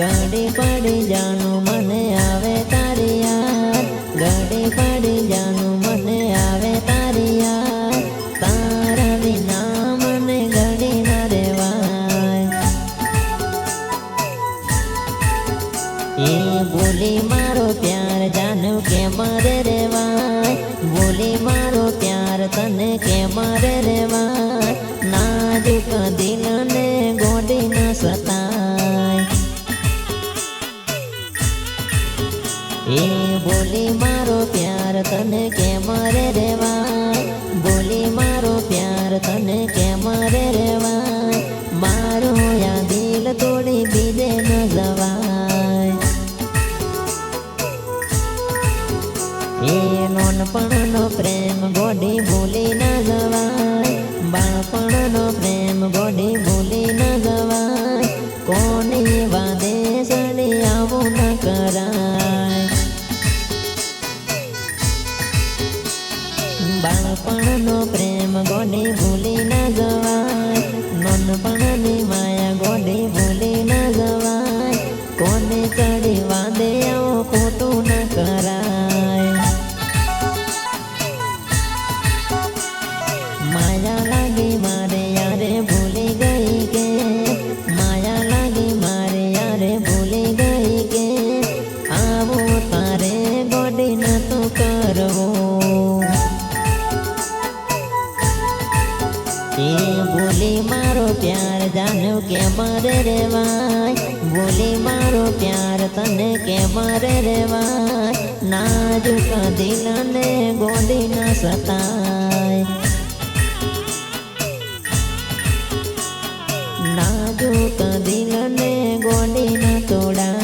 ઘડી પડી જાનું મને આવે તારી યાદ, ઘડી પડી જાનું મને આવે તારી યાદ, તારા વિના મને ઘડી ન રેવાય. એ બોલી મારો પ્યાર જાનું કેમ રે રેવાય, બોલી મારો પ્યાર તને કેમ રે રેવાય, નાજુક દિલને ગોડી ન સતાય. એ બોલી મારો પ્યાર તને કેમ રે રેવાય, બોલી મારો પ્યાર તને કેમ રે રેવાય, મારો યા દિલ તોડી બીજે ન જવાય. એ નોનપણનો પ્રેમ ગોડી ભૂલી ન જવાય, બાળપણનો પ્રેમ ગોડી ભૂલી ન જવાય, કોની વાદે સડી આવું ન કરાય. બાળપણનો પ્રેમ ગોડી ભૂલી ન જવાય, નોનપણની માયા ગોડી ભૂલી ન જવાય, કોને ચડી વાદે આવો ખોટું ન કરાય. માયા લાગી મારે યારે ભૂલી ગઈ કે, માયા લાગી મારે યારે ભૂલી ગઈ કે, આવો તારે ગોડી નતું કરવું. એ બોલી મારો પ્યાર જાનું કેમ રે રેવાય, બોલી મારો પ્યાર તને કેમ રે રેવાય, નાજુક દિલને ગોડી ન સતાય. નાજુક દિલને ગોડી ન તોડાય.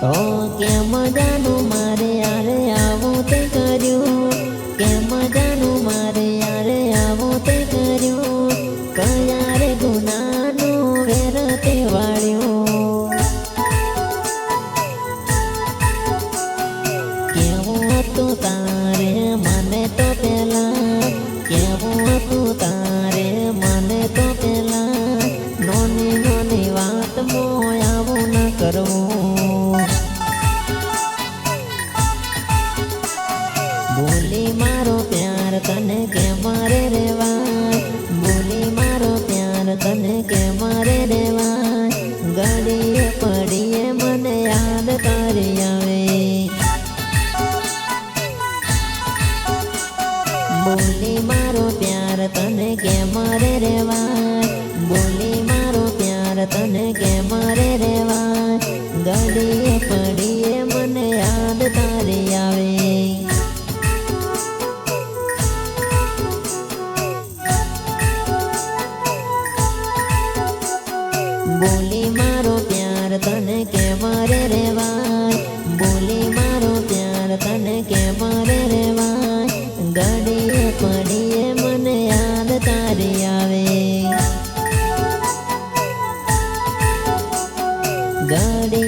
તો કેમ જાનું મારે યારે આવું તે કર્યું, કેમ જાનું મારે યારે આવું તે કર્યું, કયા રે ગુનાનું વેર તે વાળ્યું. કેવું હતું તારે મને તો પેલા, કેવું હતું તારે મને તો પેલા, નોની નોની વાતમાં આવું ન કરવું. બોલી મારો પ્યાર તને કેમ રે રેવાય, બોલી મારો પ્યાર તને કેમ રે રેવાય, ઘડીએ પડીએ મને યાદ તારી આવે. બોલી મારો પ્યાર તને કેમ રે રેવાય, બોલી મારો પ્યાર તને કેમ રે રેવાય, ઘડીએ પડીએ મને યાદ તારી આવે. બોલી મારો પ્યાર તને કેમ રે રેવાય, બોલી મારો પ્યાર તને કેમ રે રેવાય, ઘડીએ પડીએ મને યાદ તારી આવે. ઘડી